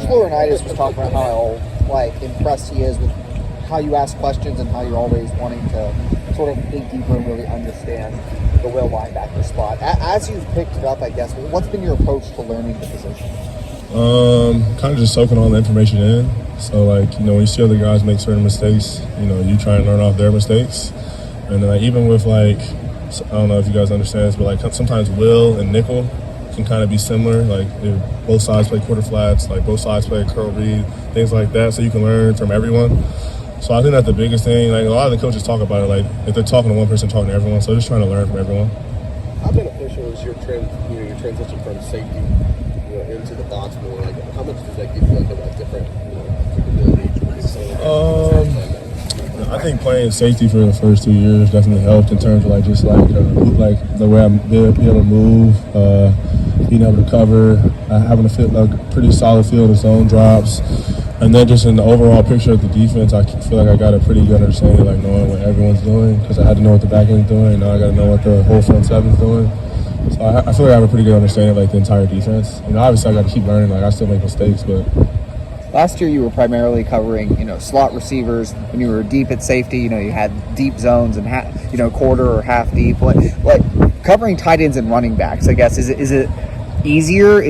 Laurinaitis was talking about how impressed he is with how you ask questions and how you're always wanting to sort of dig deeper and really understand the will linebacker spot. As you've picked it up, I guess, what's been your approach to learning the position? Kind of just soaking all the information in. So, when you see other guys make certain mistakes, you try and learn off their mistakes. And then, even with, I don't know if you guys understand this, but, sometimes will and nickel can kind of be similar. If both sides play quarter flats, both sides play a curl read, things like that, so you can learn from everyone. So I think that's the biggest thing. A lot of the coaches talk about it, if they're talking to one person, talking to everyone. So just trying to learn from everyone. How beneficial is your transition from safety, into the box more? How much does that give you about different capabilities? I think playing safety for the first 2 years definitely helped in terms of the way I'm be able to move, being able to cover, having a pretty solid field of zone drops. And then just in the overall picture of the defense, I feel like I got a pretty good understanding, knowing what everyone's doing, because I had to know what the back end's doing. Now I got to know what the whole front seven's doing. So I feel like I have a pretty good understanding of the entire defense. Obviously I got to keep learning. I still make mistakes, but last year you were primarily covering, slot receivers. When you were deep at safety, you had deep zones and quarter or half deep. Covering tight ends and running backs, I guess, is it easier?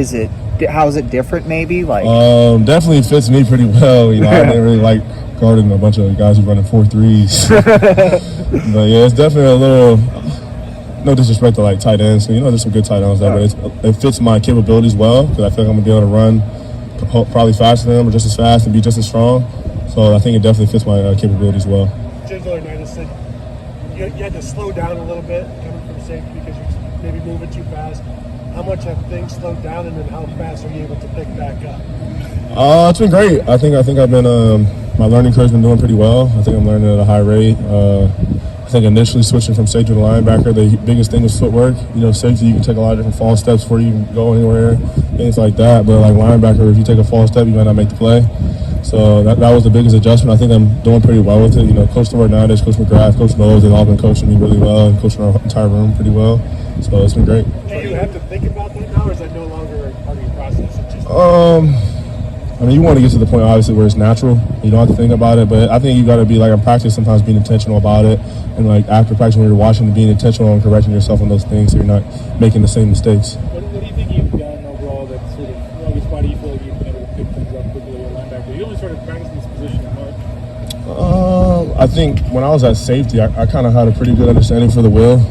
How is it different, maybe? Definitely fits me pretty well. I didn't really like guarding a bunch of guys who running 4.3s. But yeah, it's definitely a little, no disrespect to tight ends. There's some good tight ends there, but it fits my capabilities well, because I feel like I'm gonna be able to run probably faster than them, or just as fast and be just as strong. So I think it definitely fits my capabilities well. Sonny Styles said you had to slow down a little bit coming from safety because you're maybe moving too fast. How much have things slowed down, and then how fast are you able to pick back up? It's been great. I think I've been my learning curve's been doing pretty well. I think I'm learning at a high rate. I think initially switching from safety to linebacker, the biggest thing was footwork. Safety, you can take a lot of different false steps before you can go anywhere, things like that. But linebacker, if you take a false step, you might not make the play. So that was the biggest adjustment. I think I'm doing pretty well with it. Coach Laurinaitis, Coach McGrath, Coach Bowles, they've all been coaching me really well and coaching our entire room pretty well. So it's been great. Do you have to think about that now, or is that no longer part of your process? You want to get to the point, obviously, where it's natural. You don't have to think about it, but I think you got to be, in practice, sometimes being intentional about it. And, after practice, when you're watching, being intentional and correcting yourself on those things so you're not making the same mistakes. What do you think you've done overall that sort of, why do you feel like you've been able to pick things up quickly at linebacker? You only started practicing this position in March. I think when I was at safety, I kind of had a pretty good understanding for the will.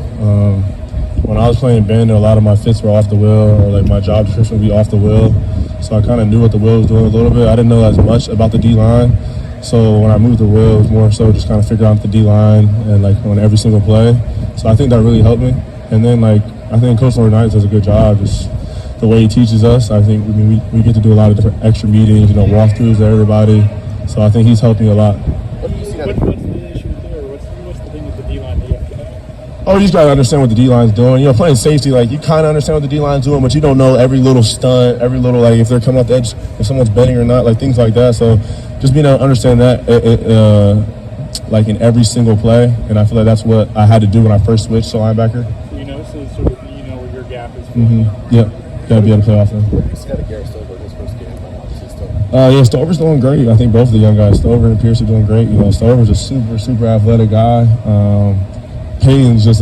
When I was playing bend, a lot of my fits were off the will, or my job description would be off the will. So I kind of knew what the will was doing a little bit. I didn't know as much about the D-line. So when I moved the will, it was more so just kind of figure out the D-line and on every single play. So I think that really helped me. And then I think Coach Laurinaitis does a good job. Just the way he teaches us. I think we get to do a lot of different extra meetings, walkthroughs with everybody. So I think he's helped me a lot. What's the issue there? What's the thing with the D-line that you have to know? Oh, you just got to understand what the D-line's doing. Playing safety, you kind of understand what the D-line's doing, but you don't know every little stunt, every little, if they're coming off the edge, if someone's bending or not, things like that. So just being able to understand that, in every single play, and I feel like that's what I had to do when I first switched to linebacker. So sort of, where your gap is. Yeah, got to be able to play off them. It's got a Garrett Stover in his first game, obviously still. Stover's doing great. I think both of the young guys, Stover and Pierce, are doing great. Stover's a super, super athletic guy. Payton's just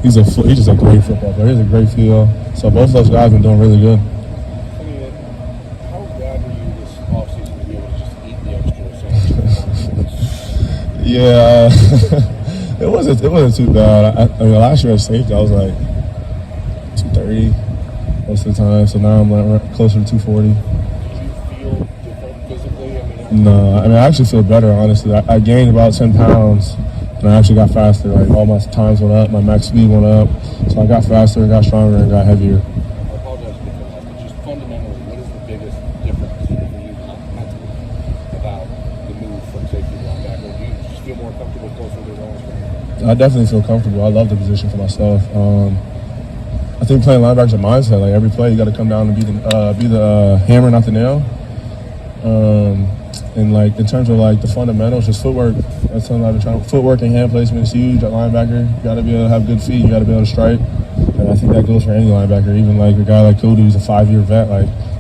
he's just a great football player. He has a great feel. So both of those guys have been doing really good. How bad were you this offseason to be able to just eat the extra? Yeah, it wasn't too bad. Last year at safety, I was 230 most of the time. So now I'm closer to 240. Do you feel different physically? No, I actually feel better, honestly. I gained about 10 pounds. And I actually got faster. All my times went up, my max speed went up. So I got faster, got stronger, and got heavier. I apologize for that, but just fundamentally, what is the biggest difference for you mentally about the move from safety to linebacker? Do you just feel more comfortable closer to the line? I definitely feel comfortable. I love the position for myself. I think playing linebacker is a mindset. Every play, you got to come down and be the hammer, not the nail. And in terms of the fundamentals, just footwork. That's something I've been trying. Footwork and hand placement is huge at linebacker. You got to be able to have good feet. You got to be able to strike. And I think that goes for any linebacker. Even a guy like Cody, who's a 5-year vet.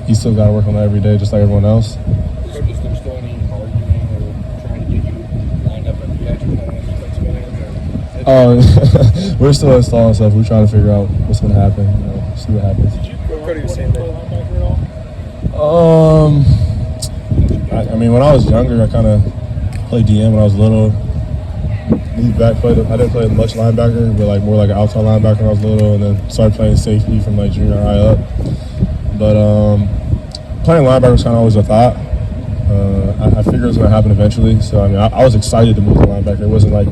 he still got to work on that every day, just like everyone else. Is there still any arguing or trying to get you lined up at the edge or playing defensive end? We're still installing stuff. We're trying to figure out what's going to happen. See what happens. Did you Cody was saying that linebacker at all? I mean, when I was younger, I kind of played DM when I was little. Moved back, I didn't play much linebacker, but like more like an outside linebacker when I was little, and then started playing safety from like junior high up. But playing linebacker was kind of always a thought. I figured it was going to happen eventually. So I mean, I was excited to move to linebacker. It wasn't like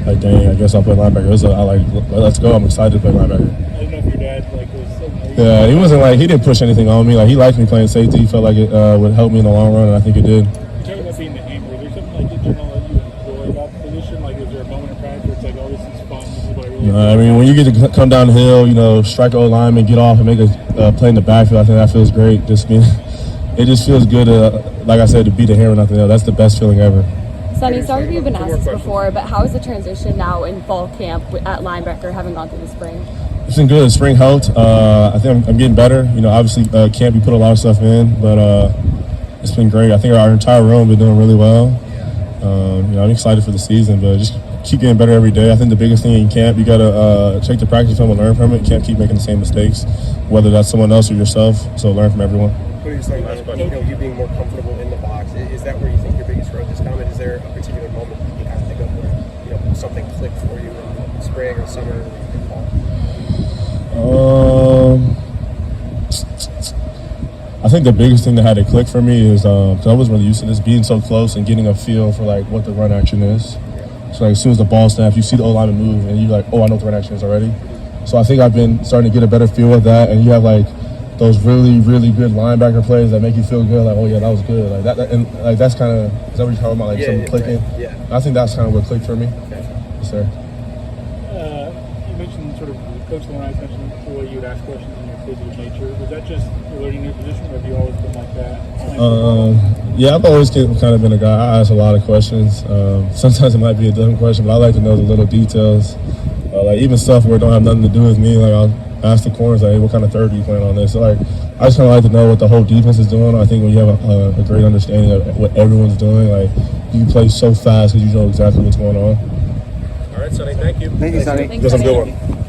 like dang, I guess I'll play linebacker. It was let's go. I'm excited to play linebacker. I didn't know if your dad was. Yeah, he wasn't he didn't push anything on me. Like he liked me playing safety. He felt like it would help me in the long run, and I think it did. You're talking about being the anchor. Is there something in general that you enjoy about the position? Like, is there a moment in practice where it's like, oh, this is fun, this is what I really enjoy? I mean, when you get to come down the hill, strike an lineman, get off, and make a play in the backfield, I think that feels great. It just feels good, like I said, to beat a hammer, nothing else. That's the best feeling ever. Sonny, sorry if you've been asked this before, but how is the transition now in fall camp at linebacker, having gone through the spring? It's been good. Spring helped. I think I'm getting better. Obviously, camp, you put a lot of stuff in, but it's been great. I think our entire room been doing really well. I'm excited for the season, but just keep getting better every day. I think the biggest thing in camp, you got to take the practice film and learn from it. You can't keep making the same mistakes, whether that's someone else or yourself, so learn from everyone. What do you think, you being more comfortable in the box, is that where you think your biggest growth is coming? Is there a particular moment you kind of think of where, something clicked for you in the spring or summer or fall? I think the biggest thing that had to click for me is because I wasn't really used to this, being so close and getting a feel for like what the run action is. So like as soon as the ball snaps, you see the O-lineman move, and you're like, oh, I know what the run action is already. So I think I've been starting to get a better feel of that, and you have like those really, really good linebacker plays that make you feel good, like, oh yeah, that was good, like that and like that's kind of, is that what you're talking about, like something clicking? Right. Yeah. I think that's kind of what clicked for me. Okay. Yes, sir. You mentioned sort of Coach Lawrence mentioned the way you would ask questions in your physical nature. Was that just you're learning your position, or have you always been like that? Yeah, I've always kind of been a guy. I ask a lot of questions. Sometimes it might be a dumb question, but I like to know the little details. Like even stuff where it don't have nothing to do with me. Like I'll ask the corners, like, hey, what kind of third do you plan on this? So like, I just kind of like to know what the whole defense is doing. I think when you have a great understanding of what everyone's doing, like you play so fast because you know exactly what's going on. All right, Sonny, thank you. Thank you, Sonny. Thanks, That's a good Sonny. one.